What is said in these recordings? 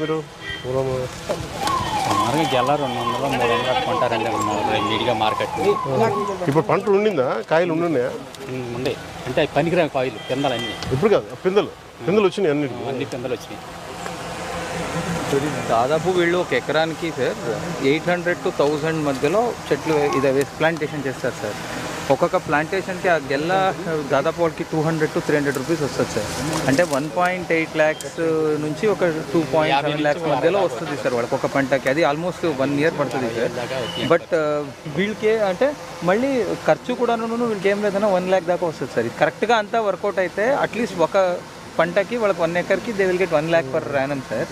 మీరు సుమారుగా గెల 200-300 కొంటారండి నీట్గా మార్కెట్. ఇప్పుడు పంటలు ఉండిందా? కాయలు ఉండున్నాయా? ఉండే అంటే అవి పనికిరాని కాయలు పిందలన్నీ. ఇప్పుడు కాదు, పిందలు వచ్చినాయి అన్ని పిందలు వచ్చినాయి. దాదాపు వీళ్ళు ఒక ఎకరానికి సార్ 800 to 1000 మధ్యలో చెట్లు ఇది వేసి ప్లాంటేషన్ చేస్తారు సార్. ఒక్కొక్క ప్లాంటేషన్కి ఆ గెల్ల దాదాపు వాళ్ళకి 200 to 300 రూపీస్ వస్తుంది సార్. అంటే 1.8 lakhs నుంచి ఒక 2.7 lakhs మధ్యలో వస్తుంది సార్ వాళ్ళకి ఒక పంటకి. అది ఆల్మోస్ట్ 1 year పడుతుంది సార్. బట్ వీళ్ళకి అంటే మళ్ళీ ఖర్చు కూడా వీళ్ళకి ఏం లేదన్నా 1 lakh దాకా వస్తుంది సార్. ఇది కరెక్ట్గా అంతా వర్కౌట్ అయితే అట్లీస్ట్ ఒక పంటకి వాళ్ళకి 1 acreకి they will get 1 lakh per annum sir.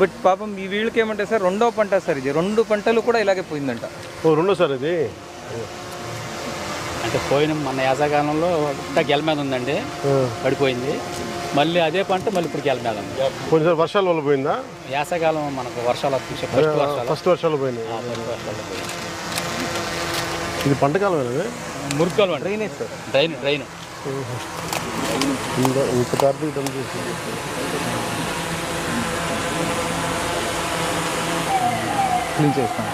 But పాపం ఈ వీళ్ళకి ఏమంటే సార్ రెండో పంట సార్, ఇది 2 పంటలు కూడా ఇలాగే పోయిందంట. రెండోసారి ఇది అంటే పోయిన మన యాసకాలంలో గెల మీద ఉందండి, పడిపోయింది. మళ్ళీ అదే పంట మళ్ళీ ఇప్పుడు గెల మీద ఉంది. కొంచెం వర్షాల వల్ల పోయిందా? యాసకాలం మనకు వర్షాలు ఫస్ట్ వర్షాలు పోయింది. ఇది పంటకాలం మురుకాలం డ్రైనేజ్ సార్, డ్రైన్ ఇంత కార్తీక చేస్తాను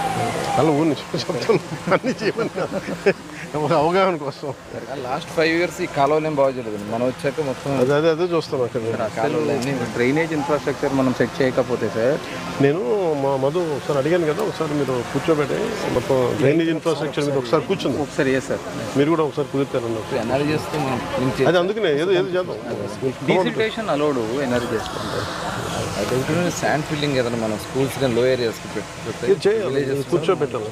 అలా ఊరిని చెప్తాను అన్నీ చేయమని ఒక అవగాహన కోసం. లాస్ట్ 5 years ఈ కాలువలు ఏం బాగా చేయలేదు. మనం వచ్చాక మొత్తం అదే చూస్తాం అక్కడ. డ్రైనేజ్ ఇన్ఫ్రాస్ట్రక్చర్ మనం సెట్ చేయకపోతే సార్, నేను మా మధు ఒకసారి అడిగాను కదా, ఒకసారి మీరు కూర్చోబెట్టి మొత్తం డ్రైనేజ్ ఇన్ఫ్రాస్ట్రక్చర్ మీద ఒకసారి కూర్చుంది. ఒకసారి సార్ మీరు కూడా ఒకసారి కుదురుతారన్న. ఎనర్జీ చేస్తే మనం అది అందుకనే ఏదో చేద్దాం. డీసిల్టేషన్ అలౌడ్ ఎనర్జీ చేస్తాం. శాండ్ ఫిల్లింగ్ ఏదైనా మనం స్కూల్స్ కానీ లో ఏరియాస్కి కూర్చోబెట్టాలి.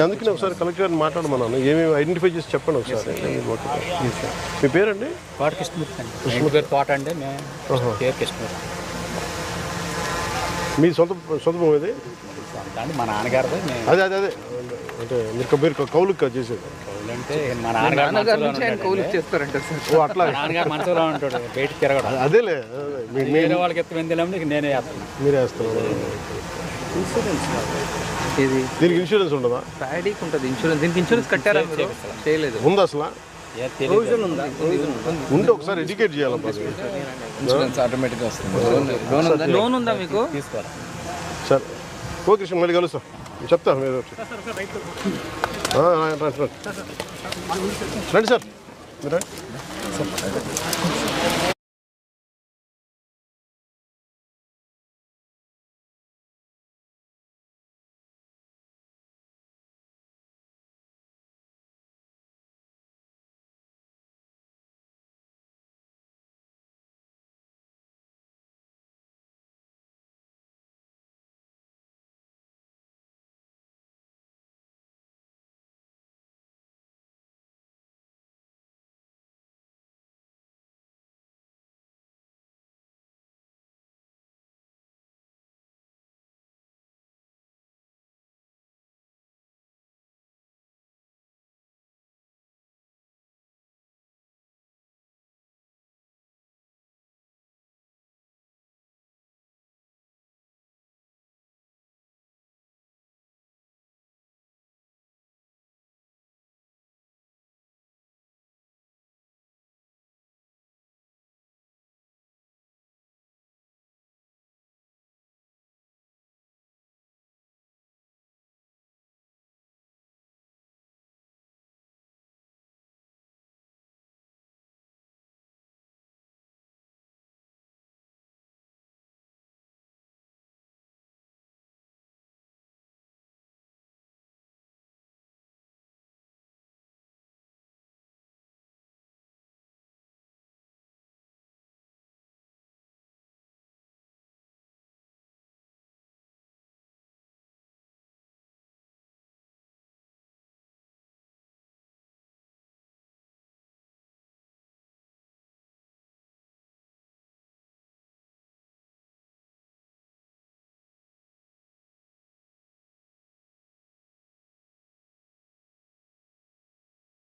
అందుకనే ఒకసారి కలెక్టర్ గారిని మాట్లాడమన్నాను. ఏమేమి ఐడెంటిఫై చేసి చెప్పండి ఒకసారి. మీ పేరండి? తోట కృష్ణమూర్తి అండి. పేరు తోట అండి, పేరు కృష్ణమూర్తి. మీ సొంత భూమి ఇది? అంటే మా నాన్నగారిది. అదే అంటే మీరు కౌలుకి చేసేది? అంటే మా నాన్నగారు కౌలు చేస్తారంటే అట్లా నాన్నగారు మనసులో ఉంటాడు, బయటకు తిరగడం. అదేలే వేరే వాళ్ళకి ఎత్తుకు నేనే వేస్తాను. మీరే వేస్తారు. ఇది దీనికి ఇన్సూరెన్స్ ఉండదా? ప్యాడీకి ఉంటుంది ఇన్సూరెన్స్. దీనికి ఇన్సూరెన్స్ కట్టారా? చేయలేదు. ఉందా అసలు? ఉంటే ఒకసారి ఎడ్యుకేట్ చేయాలి. ఇన్సూరెన్స్ ఆటోమేటిక్గా వస్తుంది. లోన్ ఉందా మీకు? తీసుకోవాలి సార్. ఓకే కృష్ణ, మళ్ళీ కలుస్తాం. చెప్తా మీరు రండి సార్, మీరు రండి.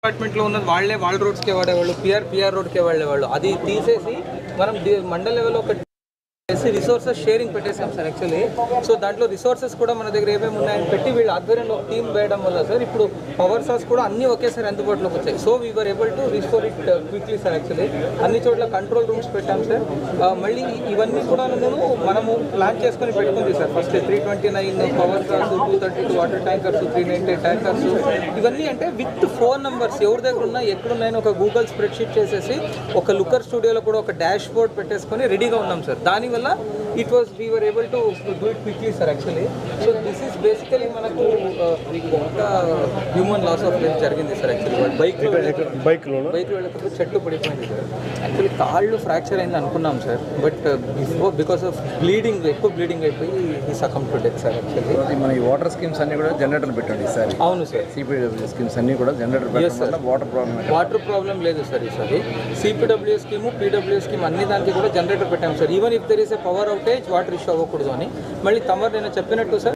డిపార్ట్మెంట్లో ఉన్నది వాళ్ళ రోడ్స్కే వాడేవాళ్ళు, పిఆర్ రోడ్కే వాడేవాళ్ళు. అది తీసేసి మనం మండల లెవెల్లో ఒక రిసోర్సెస్ షేరింగ్ పెట్టేసాం సార్ యాక్చువల్లీ. సో దాంట్లో రిసోర్సెస్ కూడా మన దగ్గర ఏమేమి ఉన్నాయని పెట్టి వీళ్ళ ఆధ్వర్యంలో ఒక టీం వేయడం వల్ల సార్ ఇప్పుడు పవర్ సోర్స్ కూడా అన్నీ ఒకేసారి అందుబాటులోకి వచ్చాయి. So we are able to restore it quickly sir actually. అన్ని చోట్ల కంట్రోల్ రూమ్స్ పెట్టాం సార్. మళ్ళీ ఇవన్నీ కూడా మనము ప్లాన్ చేసుకొని పెట్టుకుంది sir. First 329 power cars, 232 water tankers, 390 tankers, ఇవన్నీ అంటే విత్ ఫోన్ నెంబర్స్ ఎవరి దగ్గర ఉన్నా ఎక్కడున్నాయని ఒక గూగుల్ స్ప్రెడ్షీట్ చేసేసి ఒక లుకర్ స్టూడియోలో కూడా ఒక డాష్ బోర్డ్ పెట్టేసుకొని రెడీగా ఉన్నాం సార్. దానివల్ల we were able to do it quickly sir actually. So this is basically మనకు ఒక హ్యూమన్ లాస్ ఆఫ్ లైఫ్ జరిగింది సార్ యాక్చువల్లీ. బైక్లో వెళ్ళకపోతే చెట్టు పడిపోయింది సార్. యాక్చువల్లీ కాళ్ళు ఫ్రాక్చర్ అయింది అనుకున్నాం సార్, బట్ బికాస్ ఆఫ్ ఎక్కువ బ్లీడింగ్ అయిపోయి ఈ succumb to death sir actually. మన ఈ వాటర్ స్కీమ్స్ అన్ని కూడా జనరేటర్ పెట్టండి సార్. అవును సార్, సిపిడబ్ల్యూ స్కీమ్స్ అన్ని కూడా జనరేటర్ పెట్టడం వల్ల వాటర్ ప్రాబ్లం లేదు సార్ ఈసారి. సిపిడబ్ల్యూ స్కీము, పీడబ్ల్యూ స్కీమ్ అన్ని దానికి కూడా జనరేటర్ పెట్టాం sir. Even if there is a power outage water issue అవ్వకూడదు అని. మళ్ళీ తమరు నేను చెప్పినట్టు సార్